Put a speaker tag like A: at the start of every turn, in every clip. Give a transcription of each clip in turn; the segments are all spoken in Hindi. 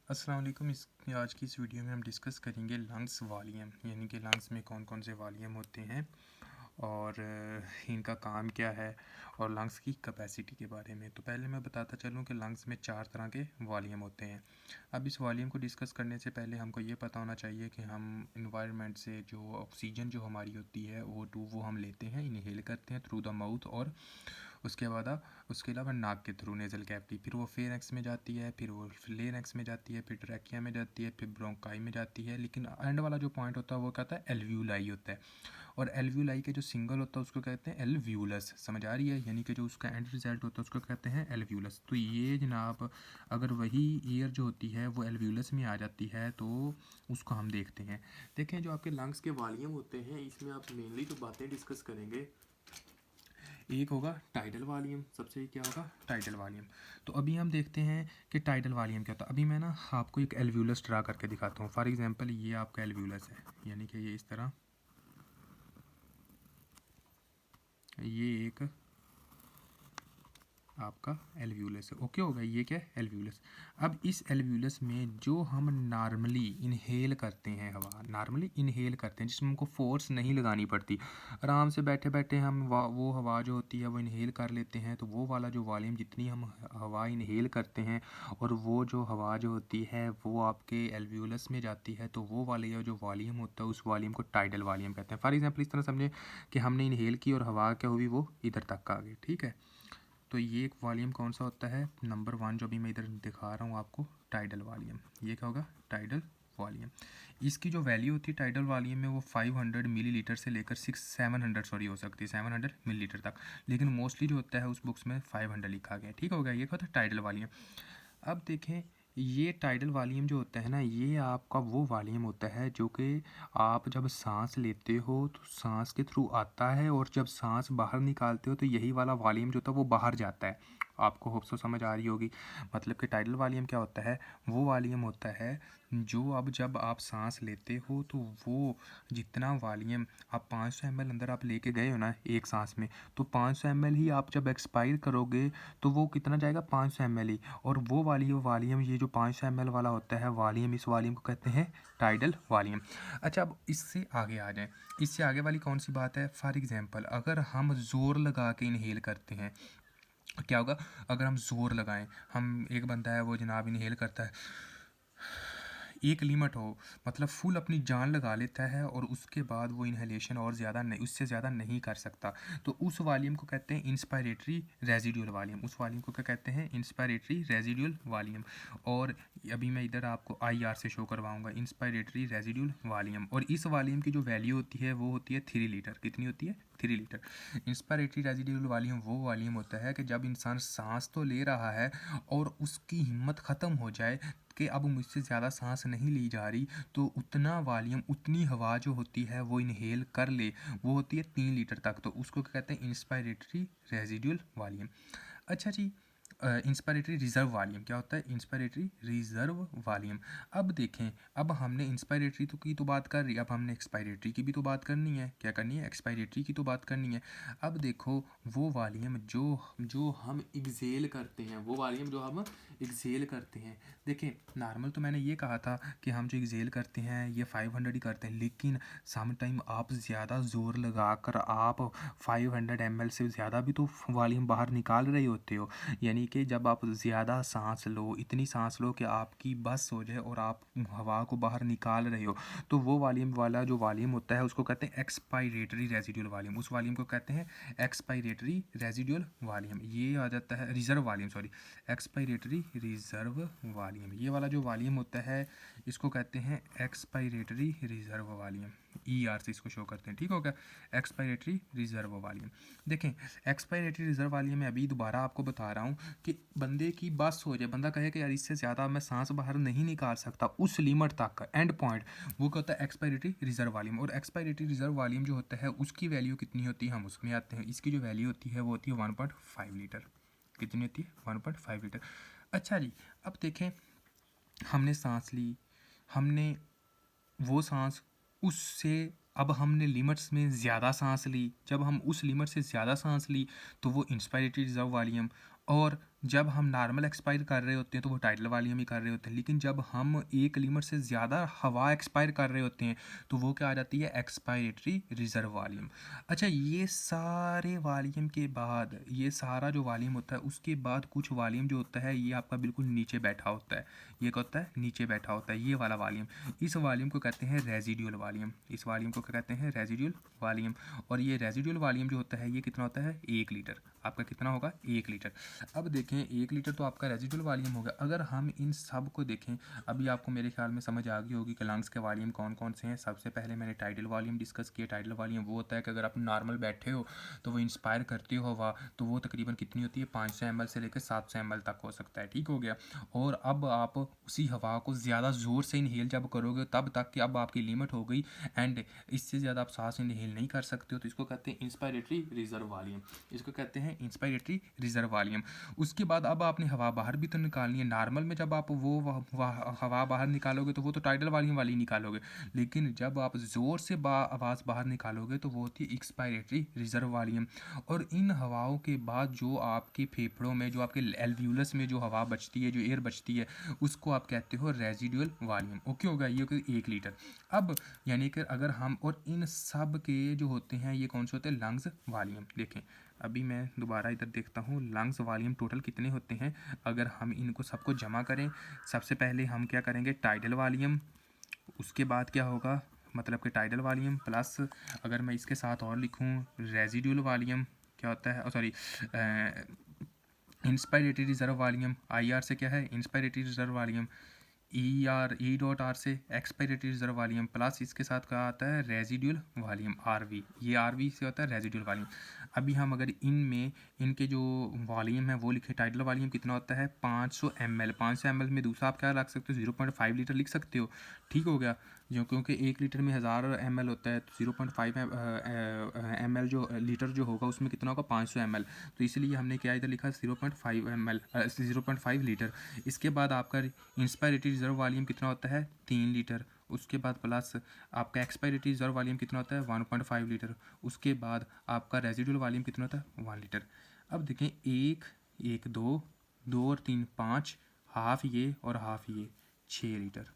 A: अस्सलाम वालेकुम। आज की इस वीडियो में हम डिस्कस करेंगे लंग्स वॉल्यूम, यानी कि लंग्स में कौन कौन से वॉल्यूम होते हैं और इनका काम क्या है और लंग्स की कैपेसिटी के बारे में। तो पहले मैं बताता चलूँ कि लंग्स में 4 तरह के वॉल्यूम होते हैं। अब इस वॉल्यूम को डिस्कस करने से पहले हमको ये पता होना चाहिए कि हम इन्वायरमेंट से जो ऑक्सीजन जो हमारी होती है वो हम लेते हैं, इनहेल करते हैं थ्रू द माउथ, और उसके अलावा नाक के थ्रू नेज़ल कैविटी, फिर वो फेरेंक्स में जाती है, फिर वो लेरेंक्स में जाती है, फिर ट्रैकिया में जाती है, फिर ब्रोंकाई में जाती है। लेकिन एंड वाला जो पॉइंट होता है वो कहता है एल्व्यूलाई होता है, और एल्व्यूलाई के जो सिंगल होता है उसको कहते हैं एल्व्यूलस। समझ आ रही है? यानी कि जो उसका एंड रिजल्ट होता है उसको कहते हैं एल्व्यूलस। तो ये जनाब, अगर वही ईयर जो होती है वो एल्व्यूलस में आ जाती है तो उसको हम देखते हैं। देखें, जो आपके लंग्स के वॉल्यूम होते हैं इसमें आप मेनली जो बातें डिस्कस करेंगे, एक होगा टाइडल वॉल्यूम। सबसे क्या होगा? Tidal volume. तो अभी हम देखते हैं कि टाइडल वॉल्यूम क्या होता है। अभी मैं ना आपको एक एल्व्यूलस ड्रा करके दिखाता हूँ। फॉर एग्जांपल ये आपका एल्व्यूलस है, यानी कि ये इस तरह, ये एक आपका एल्व्यूलस है। ओके होगा, ये क्या है? एल्व्यूलस। अब इस एल्व्यूलस में जो हम नॉर्मली इनहेल करते हैं हवा, नॉर्मली इनहेल करते हैं जिसमें हमको फोर्स नहीं लगानी पड़ती, आराम से बैठे बैठे हम वो हवा जो होती है वो इनहेल कर लेते हैं, तो वो वाला जो वॉल्यूम, जितनी हम हवा इनहेल करते हैं और वो जो हवा जो होती है वो आपके एल्व्यूलस में जाती है, तो वो वाले जो वॉल्यूम होता है उस वॉल्यूम को टाइडल वॉल्यूम कहते हैं। फॉर एग्जाम्पल इस तरह समझें कि हमने इनहेल की और हवा क्या हुई, वो इधर तक आ गई। ठीक है, तो ये एक वॉल्यूम कौन सा होता है? नंबर 1 जो अभी मैं इधर दिखा रहा हूँ आपको, टाइडल वॉल्यूम। ये क्या होगा? Tidal volume. इसकी जो वैल्यू होती है टाइडल वॉल्यूम में वो 500 मिलीलीटर से लेकर 700 हो सकती है, 700 मिलीलीटर तक, लेकिन मोस्टली जो होता है उस बुक्स में 500 लिखा गया है। ठीक हो गया? ये क्या होता है? Tidal volume. अब देखें, ये टाइडल वॉल्यूम जो होता है ना, ये आपका वो वॉल्यूम होता है जो कि आप जब सांस लेते हो तो सांस के थ्रू आता है, और जब सांस बाहर निकालते हो तो यही वाला वॉल्यूम जो होता है वो बाहर जाता है। आपको होप सो समझ आ रही होगी। मतलब कि टाइडल वॉल्यूम क्या होता है? वो वॉल्यूम होता है जो अब जब आप सांस लेते हो तो वो जितना वॉल्यूम आप 500 ml अंदर आप लेके गए हो ना एक सांस में, तो 500 ml ही आप जब एक्सपायर करोगे तो वो कितना जाएगा? 500 ml ही। और वो वाली वॉल्यूम, ये जो 500 ml वाला होता है वॉल्यूम, इस वॉल्यूम को कहते हैं टाइडल वॉल्यूम। अच्छा, अब इससे आगे आ जाएं। इससे आगे वाली कौन सी बात है? फॉर एग्जांपल अगर हम ज़ोर लगा के इनहेल करते हैं, क्या होगा? अगर हम ज़ोर लगाएं, हम एक बंदा है वो जनाब इनहेल करता है, एक लिमिट हो, मतलब फुल अपनी जान लगा लेता है, और उसके बाद वो इनहेलेशन और ज़्यादा नहीं, उससे ज़्यादा नहीं कर सकता, तो उस वॉल्यूम को कहते हैं इंस्पायरेटरी रेजिडुअल वॉल्यूम। उस वॉल्यूम को क्या कहते हैं? Inspiratory residual volume. और अभी मैं इधर आपको IR से शो करवाऊंगा इंस्पायरेटरी रेजिडुअल वॉल्यूम। और इस वॉल्यूम की जो वैल्यू होती है वो होती है 3 लीटर। कितनी होती है? 3 लीटर। इंस्पायरेटरी रेजिडुअल वॉल्यूम वो वॉल्यूम होता है कि जब इंसान सांस तो ले रहा है और उसकी हिम्मत ख़त्म हो जाए कि अब मुझसे ज़्यादा सांस नहीं ली जा रही, तो उतना वॉल्यूम, उतनी हवा जो होती है वो इनहेल कर ले, वो होती है 3 लीटर तक, तो उसको क्या कहते हैं? Inspiratory residual volume. अच्छा जी, इंस्पायरेटरी रिजर्व वॉल्यूम क्या होता है? Inspiratory reserve volume. अब देखें, अब हमने इंस्पायरेटरी की तो बात कर रही है, अब हमने एक्सपायरेटरी की भी तो बात करनी है। क्या करनी है? एक्सपायरेटरी की तो बात करनी है। अब देखो, वो वॉल्यूम जो जो हम एक्सेल करते हैं, वो वॉल्यूम जो हम एक्सेल करते हैं, देखें नॉर्मल तो मैंने ये कहा था कि हम जो एक्सेल करते हैं ये 500 ही करते हैं, लेकिन सम टाइम आप ज़्यादा ज़ोर लगा कर आप 500 ml से ज़्यादा भी तो वॉल्यूम बाहर निकाल रहे होते हो। यानी कि जब आप ज़्यादा सांस लो, इतनी सांस लो कि आपकी बस हो जाए और आप हवा को बाहर निकाल रहे हो, तो वो वॉल्यूम वाला जो वॉल्यूम होता है उसको कहते हैं एक्सपायरेटरी रेजिडुअल वॉल्यूम। उस वॉल्यूम को कहते हैं एक्सपायरेटरी रेजिडुअल वॉल्यूम। ये आ जाता है reserve volume, sorry, expiratory reserve volume. ये वाला जो वॉल्यूम होता है इसको कहते हैं एक्सपायरेटरी रिजर्व वॉल्यूम। ER से इसको शो करते हैं। ठीक हो गया? Expiratory reserve volume. देखें, एक्सपायरेटरी रिजर्व वॉल्यूम में अभी दोबारा आपको बता रहा हूँ कि बंदे की बस हो जाए, बंदा कहे कि यार इससे ज़्यादा मैं सांस बाहर नहीं निकाल सकता, उस लिमिट तक का एंड पॉइंट, वो क्या होता है? Expiratory reserve volume. और एक्सपायरेटरी रिजर्व वॉल्यूम जो होता है उसकी वैल्यू कितनी होती है, हम उसमें आते हैं। इसकी जो वैल्यू होती है वो होती है 1.5 लीटर। कितनी होती है? 1.5 लीटर। अच्छा जी, अब देखें, हमने सांस ली, हमने वो सांस उससे, अब हमने लिमिट्स में ज़्यादा सांस ली, जब हम उस लिमिट से ज़्यादा सांस ली तो वो इंस्पायरेटरी रिजर्व वॉल्यूम। और जब हम नॉर्मल एक्सपायर कर रहे होते हैं तो वो टाइडल वॉल्यूम ही कर रहे होते हैं, लेकिन जब हम एक लिमिट से ज़्यादा हवा एक्सपायर कर रहे होते हैं तो वो क्या आ जाती है, एक्सपायरेटरी रिजर्व वॉल्यूम। अच्छा, ये सारे वॉल्यूम के बाद, ये सारा जो वॉल्यूम होता है उसके बाद कुछ वॉल्यूम जो होता है ये आपका बिल्कुल नीचे बैठा होता है। ये क्या होता है, नीचे बैठा होता है, ये वाला वॉल्यूम। इस वॉल्यूम को कहते हैं रेजिडुअल वॉल्यूम। इस वॉल्यूम को क्या कहते हैं, रेजिडुअल वॉल्यूम। और ये रेजिडुअल वॉल्यूम जो होता है ये कितना होता है, 1 लीटर। आपका कितना होगा, 1 लीटर। अब देखें 1 लीटर तो आपका रेजिडुअल वॉल्यूम होगा। अगर हम इन सब को देखें, अभी आपको मेरे ख्याल में समझ आ गई होगी कि लंग्स के वॉल्यूम कौन कौन से हैं। सबसे पहले मैंने टाइडल वॉल्यूम डिस्कस किया। टाइडल वॉल्यूम वो होता है कि अगर आप नॉर्मल बैठे हो तो वो इंस्पायर करते हो हवा, तो वो तकरीबन कितनी होती है, 500 ml से लेकर 700 ml तक हो सकता है। ठीक हो गया। और अब आप उसी हवा को ज़्यादा ज़ोर से इनहेल जब करोगे तब तक कि अब आपकी लिमिट हो गई एंड इससे ज़्यादा आप सांस इनहेल नहीं कर सकते हो, तो इसको कहते हैं इंस्पायरेटरी रिजर्व वॉल्यूम। इसको कहते हैं इंस्पायरेटरी रिजर्व वॉल्यूम। उसके बाद अब आपने हवा बाहर भी तो निकालनी है। नॉर्मल में जब आप वो हवा बाहर निकालोगे तो वो तो टाइडल वॉल्यूम वाली निकालोगे, लेकिन जब आप ज़ोर से आवाज़ बाहर निकालोगे तो वो होती है एक्सपायरेटरी रिजर्व वॉल्यूम। और इन हवाओं के बाद जो आपके फेफड़ों में, जो आपके एल्व्यूलस में जो हवा बचती है, जो एयर बचती है, उसको आप कहते हो रेजिडुअल वॉल्यूम। ओके होगा, ये होगा 1 लीटर। अब यानी कि अगर हम, और इन सब के जो होते हैं ये कौन से होते हैं, लंग्स वॉल्यूम। देखें अभी मैं दोबारा इधर देखता हूँ लंग्स वॉल्यूम टोटल कितने होते हैं। अगर हम इनको सबको जमा करें, सबसे पहले हम क्या करेंगे, टाइडल वॉल्यूम। उसके बाद क्या होगा, मतलब कि टाइडल वॉल्यूम प्लस अगर मैं इसके साथ और लिखूँ रेजिडुअल वॉल्यूम क्या होता है, sorry, inspiratory reserve volume. I R से क्या है, inspiratory reserve volume. E dot are से एक्सपायरेटरी रिजर्व वॉल्यूम प्लस इसके साथ क्या आता है, रेजिडुअल वॉल्यूम, आर वी। ये आर वी से होता है रेजिडुअल वॉल्यूम। अभी हम अगर इनमें इनके जो वॉल्यूम है वो लिखे, टाइडल वॉल्यूम कितना होता है, 500 ml। 500 ml में दूसरा आप क्या रख सकते हो, 0.5 लीटर लिख सकते हो। ठीक हो गया, जो क्योंकि 1 लीटर में 1000 ml होता है, तो 0.5 ml जो लीटर जो होगा उसमें कितना होगा, 500 ml। तो इसलिए हमने क्या इधर लिखा, 0.5 ml, 0.5 लीटर। इसके बाद आपका इंस्पायरेटरी रिजर्व वॉल्यूम कितना होता है, 3 लीटर। उसके बाद प्लस आपका एक्सपायरेटरी रिजर्व वॉल्यूम कितना होता है, 1.5 लीटर। उसके बाद आपका रेजिडुअल वॉल्यूम कितना होता है, 1 लीटर। अब देखें, एक, एक, दो, दो और तीन, 5, हाफ ये और हाफ ये, 6 लीटर।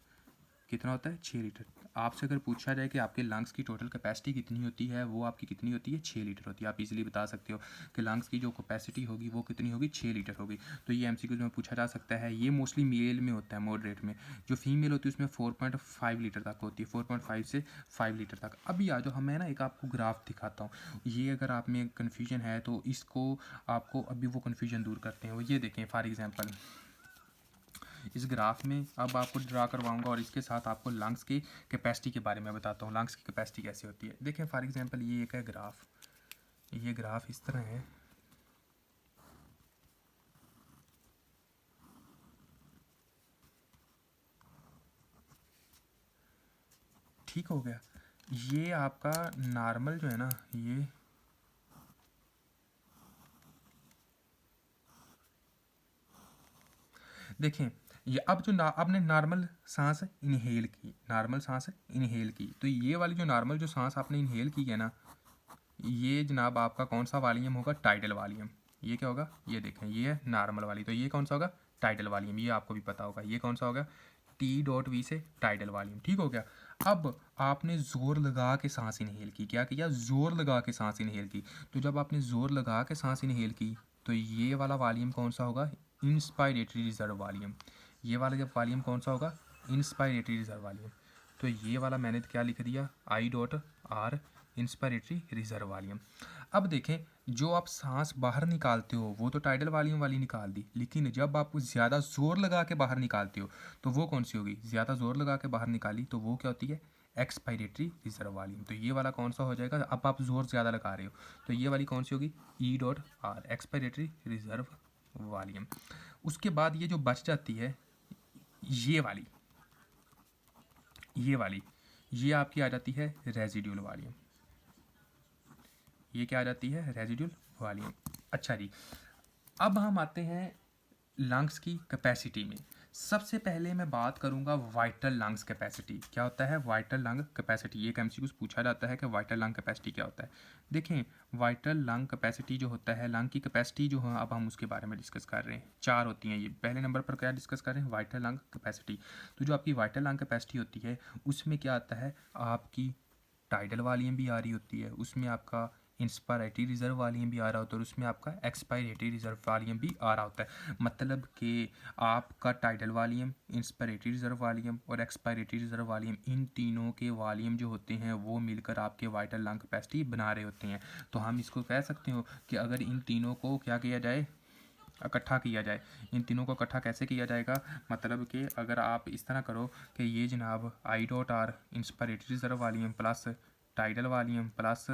A: कितना होता है, 6 लीटर। आपसे अगर पूछा जाए कि आपके लंग्स की टोटल कैपेसिटी कितनी होती है, वो आपकी कितनी होती है, 6 लीटर होती है। आप इजीली बता सकते हो कि लंग्स की जो कैपेसिटी होगी वो कितनी होगी, 6 लीटर होगी। तो ये एमसीक्यूज में पूछा जा सकता है। ये मोस्टली मेल में होता है, मॉडरेट में। जो फीमेल होती है उसमें 4.5 लीटर तक होती है, 4.5 से 5 लीटर तक। अभी आ जाओ, मैं ना एक आपको ग्राफ दिखाता हूँ। ये अगर आप में कन्फ्यूजन है तो इसको आपको अभी वो कन्फ्यूजन दूर करते हैं। वो ये देखें, फॉर एग्जाम्पल इस ग्राफ में अब आपको ड्रा करवाऊंगा और इसके साथ आपको लंग्स की कैपेसिटी के बारे में बताता हूँ, लंग्स की कैपेसिटी कैसे होती है। देखें फॉर एग्जांपल ये एक है ग्राफ, ये ग्राफ इस तरह है। ठीक हो गया। ये आपका नॉर्मल जो है ना, ये देखें, ये अब जो आपने नॉर्मल सांस इनहेल की, नॉर्मल सांस इनहेल की, तो ये वाली जो नॉर्मल जो सांस आपने इनहेल की है ना, ये जनाब आपका कौन सा वॉल्यूम होगा, टाइडल वॉल्यूम। ये क्या होगा, ये देखें, ये है नॉर्मल वाली, तो ये कौन सा होगा, टाइडल वॉल्यूम। ये आपको भी पता होगा, ये कौन सा होगा, टी डॉट वी से टाइडल वॉल्यूम। ठीक हो गया। अब आपने ज़ोर लगा के सांस इनहेल की, क्या किया, ज़ोर लगा के सांस इनहेल की। तो जब आपने ज़ोर लगा के सांस इनहेल की तो ये वाला वॉल्यूम कौन सा होगा, इंस्पायरेटरी रिजर्व वॉल्यूम। ये वाला जब वॉल्यूम कौन सा होगा, इंस्पायरेटरी रिजर्व वॉल्यूम। तो ये वाला मैंने तो क्या लिख दिया, I dot are, inspiratory reserve volume. अब देखें, जो आप सांस बाहर निकालते हो वो तो टाइडल वॉल्यूम वाली निकाल दी, लेकिन जब आप ज़्यादा ज़ोर लगा के बाहर निकालते हो तो वो कौन सी होगी, ज़्यादा ज़ोर लगा के बाहर निकाली तो वो क्या होती है, एक्सपायरेटरी रिजर्व वॉल्यूम। तो ये वाला कौन सा हो जाएगा, अब आप ज़ोर ज़्यादा लगा रहे हो तो ये वाली कौन सी होगी, E dot are, expiratory reserve volume. उसके बाद ये जो बच जाती है, ये वाली, ये वाली, ये आपकी आ जाती है रेजिड्यूल वॉल्यूम। ये क्या आ जाती है, रेजिड्यूल वॉल्यूम। अच्छा जी, अब हम आते हैं लंग्स की कैपेसिटी में। सबसे पहले मैं बात करूंगा वाइटल लंग्स कैपेसिटी। क्या होता है वाइटल लंग कैपेसिटी? एक एमसीक्यू पूछा जाता है कि वाइटल लंग कैपेसिटी क्या होता है। देखें, वाइटल लंग कैपेसिटी जो होता है, लंग की कैपेसिटी जो है, अब हम उसके बारे में डिस्कस कर रहे हैं। चार होती हैं ये। पहले नंबर पर क्या डिस्कस कर रहे हैं? Vital lung capacity. तो जो आपकी वाइटल लंग कैपेसिटी होती है उसमें क्या आता है, आपकी टाइडल वॉल्यूम भी आ रही होती है, उसमें आपका इंस्पायरेटरी रिजर्व वॉल्यूम भी आ रहा होता है और उसमें आपका एक्सपायरेटरी रिजर्व वॉल्यूम भी आ रहा होता है। मतलब कि आपका tidal volume, inspiratory reserve volume और एक्सपायरेटरी रिजर्व वॉल्यूम, इन तीनों के वॉल्यूम जो होते हैं वो मिलकर आपके वाइटल लंग कैपेसिटी बना रहे होते हैं। तो हम इसको कह सकते हो कि अगर इन तीनों को क्या किया जाए, इकट्ठा किया जाए। इन तीनों को इकट्ठा कैसे किया जाएगा? मतलब कि अगर आप इस तरह करो कि ये जनाब I dot are inspiratory reserve volume plus tidal volume plus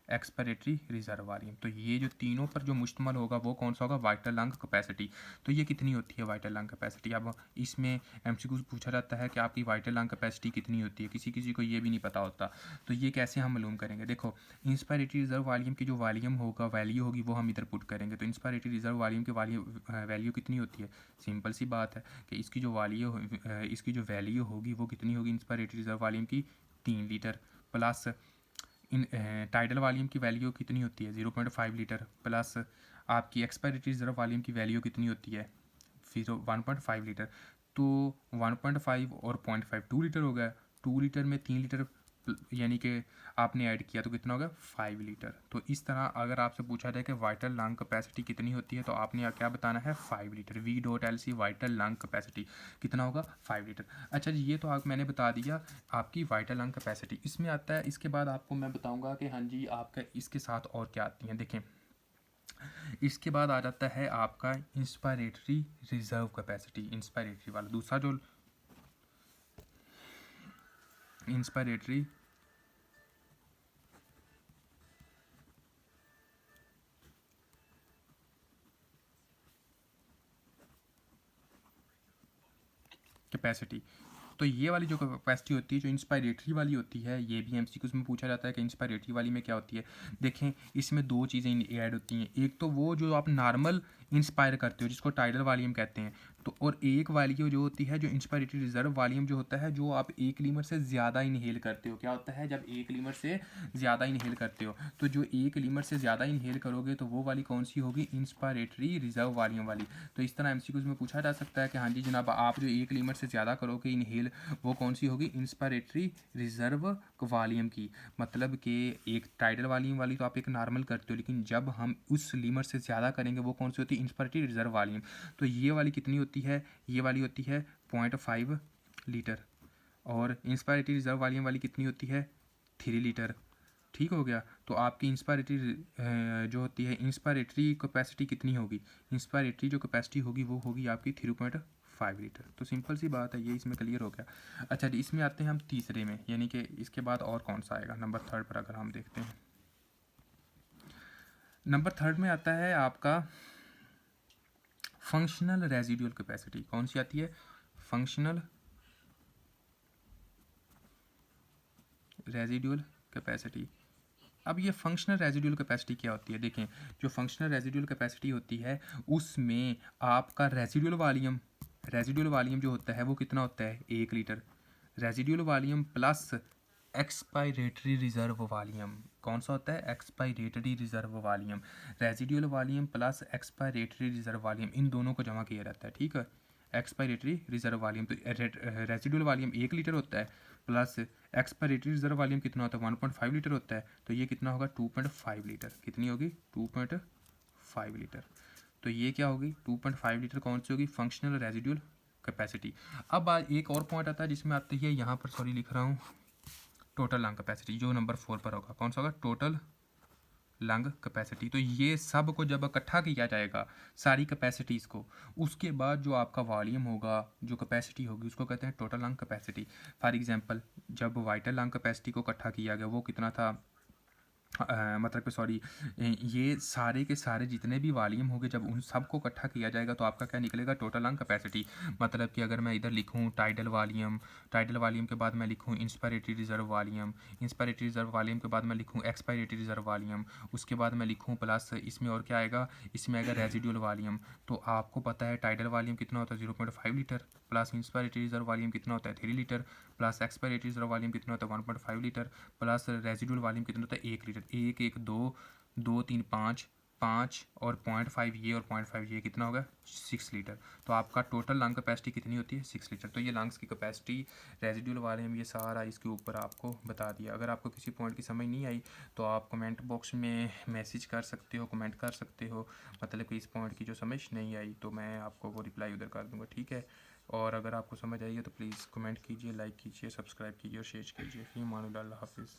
A: expiratory reserve volume, तो ये जो तीनों पर जो मुश्तमल होगा वो कौन सा होगा? Vital lung capacity. तो ये कितनी होती है वाइटल लंग कैपेसिटी? अब इसमें एमसीक्यू पूछा जाता है कि आपकी वाइटल लंग कैपेसिटी कितनी होती है, किसी किसी को ये भी नहीं पता होता। तो ये कैसे हम मालूम करेंगे? देखो, इंस्पायरेटरी रिजर्व वॉल्यूम की जो वॉल्यूम होगा, वैल्यू होगी, वो हम इधर पुट करेंगे। तो इंस्पायरेटरी रिजर्व वॉल्यूम की वैल्यू कितनी होती है? सिंपल सी बात है कि इसकी जो वैल्यू होगी वो कितनी होगी इंस्पायरेटरी रिजर्व वॉल्यूम की? 3 लीटर प्लस इन टाइडल वॉल्यूम की वैल्यू कितनी होती है? 0.5 लीटर प्लस आपकी एक्सपायरेटरी रिजर्व वॉल्यूम की वैल्यू कितनी होती है? 1.5 लीटर। तो 1.5 और 0.5 2 लीटर हो गया। 2 लीटर में 3 लीटर यानी कि आपने ऐड किया तो कितना हो गया? 5 लीटर। तो इस तरह अगर आपसे पूछा जाए कि वाइटल लंग कैपेसिटी कितनी होती है तो आपने क्या बताना है? 5 litre. V dot L C vital lung capacity कितना होगा? 5 लीटर। अच्छा जी, ये तो आप मैंने बता दिया आपकी वाइटल लंग कैपेसिटी। इसमें आता है, इसके बाद आपको मैं बताऊंगा कि हाँ जी आपका इसके साथ और क्या आती हैं। देखें, इसके बाद आ जाता है आपका इंस्पायरेटरी रिजर्व कैपेसिटी। इंस्पायरेटरी वाला दूसरा जो इंस्पायरेटरी कैपेसिटी, तो ये वाली जो कैपेसिटी होती है, जो इंस्पायरेटरी वाली होती है, ये भी एमसीक्यूज में पूछा जाता है कि इंस्पायरेटरी वाली में क्या होती है। देखें, इसमें दो चीज़ें ऐड होती हैं। एक तो वो जो आप नॉर्मल इंस्पायर करते हो जिसको टाइडल वॉल्यूम कहते हैं, तो और एक वैल्यू जो होती है जो इंस्पायरेटरी रिजर्व वॉल्यूम जो होता है, जो आप एक लीमर से ज़्यादा इनहेल करते हो। क्या होता है जब एक लीमर से ज़्यादा इनहेल करते हो? तो जो एक लीमर से ज़्यादा इनहेल करोगे तो वो वाली कौन सी होगी? इंस्पायरेटरी रिजर्व वॉल्यूम वाली। तो इस तरह एमसीक्यूज में पूछा जा सकता है कि हाँ जी जनाब, आप जो एक लीमर से ज़्यादा करोगे इनहेल, वो कौन सी होगी? इंस्पायरेटरी रिजर्व वॉल्यूम की। मतलब कि एक टाइडल वॉल्यूम वाली तो आप एक नॉर्मल करते हो, लेकिन जब हम उस लीमर से ज़्यादा करेंगे वो कौन सी होती है? Inspiratory reserve volume. तो ये वाली कितनी होती है? ये वाली होती है 0.5 लीटर। और इंस्पायरेटरी रिजर्व वॉल्यूम वाली कितनी होती है? 3 लीटर। ठीक हो गया। तो आपकी इंस्पायरेटरी जो होती है, इंस्पायरेटरी कैपेसिटी कितनी होगी? इंस्पायरेटरी जो कैपेसिटी होगी वो होगी आपकी 3.5 लीटर। तो सिंपल सी बात है, ये इसमें क्लियर हो गया। अच्छा जी, इसमें आते हैं हम तीसरे में, यानी कि इसके बाद और कौन सा आएगा? नंबर थर्ड पर अगर हम देखते हैं, नंबर थर्ड में आता है आपका फंक्शनल रेजिडुअल कैपेसिटी। कौन सी आती है? Functional residual capacity. अब ये फंक्शनल रेजिडुअल कैपेसिटी क्या होती है? देखें, जो फंक्शनल रेजिडुअल कैपेसिटी होती है उसमें आपका रेजिडुअल वॉल्यूम जो होता है वो कितना होता है? 1 litre. Residual volume plus expiratory reserve volume. कौन सा होता है? Expiratory reserve volume. Residual volume plus expiratory reserve volume, इन दोनों को जमा किया जाता है। ठीक है, एक्सपायरेटरी रिजर्व वॉल्यूम। तो रेजिडुअल वॉल्यूम 1 लीटर होता है प्लस एक्सपायरेटरी रिजर्व वॉल्यूम कितना होता है? 1.5 लीटर होता है। तो ये कितना होगा? 2.5 लीटर। कितनी होगी? 2.5 लीटर। तो ये क्या होगी? 2.5 लीटर कौन सी होगी? Functional residual capacity. अब एक और पॉइंट आता है जिसमें आती है, यहाँ पर सॉरी लिख रहा हूँ, टोटल लंग कैपेसिटी, जो नंबर 4 पर होगा। कौन सा होगा? Total lung capacity. तो ये सब को जब इकट्ठा किया जाएगा, सारी कैपेसिटीज़ को, उसके बाद जो आपका वॉल्यूम होगा, जो कैपेसिटी होगी, उसको कहते हैं total lung capacity. For example, जब वाइटल लंग कैपेसिटी को इकट्ठा किया गया वो कितना था? मतलब कि सॉरी, ये सारे के सारे जितने भी वॉल्यूम होंगे जब उन सबको इकट्ठा किया जाएगा तो आपका क्या निकलेगा? Total lung capacity. मतलब कि अगर मैं इधर लिखूँ टाइडल वॉल्यूम के बाद मैं लिखूँ inspiratory reserve volume, inspiratory reserve volume के बाद मैं लिखूँ एक्सपायरेटरी रिजर्व वॉल्यूम, उसके बाद मैं लिखूँ प्लस इसमें और क्या आएगा? इसमें आएगा रेजिडुअल वॉल्यूम। तो आपको पता है टाइडल वॉल्यूम कितना होता है? 0.5 litre plus inspiratory reserve volume कितना होता है 3 litre, plus expiratory reserve volume कितना होता है 1.5 लीटर, प्लस रेजिडुअल वॉल्यूम कितना होता है 1 लीटर। 1 1 2 2 3 5 5 और 0.5 ये और 0.5 ये कितना होगा 6 लीटर। तो आपका टोटल लंग कैपेसिटी कितनी होती है 6 लीटर। तो ये लंग्स की कैपेसिटी, रेजिडुअल वॉल्यूम, ये सारा इसके ऊपर आपको बता दिया। अगर आपको किसी पॉइंट की समझ नहीं आई तो आप कमेंट बॉक्स में मैसेज कर सकते हो, कमेंट कर सकते हो, मतलब कि इस पॉइंट की जो समझ नहीं आई तो मैं आपको वो रिप्लाई उधर कर दूँगा, ठीक है। और अगर आपको समझ आई है तो प्लीज़ कमेंट कीजिए, लाइक कीजिए, सब्सक्राइब कीजिए और शेयर कीजिए। फ़ी अमान अल्लाह, हाफ़िज़।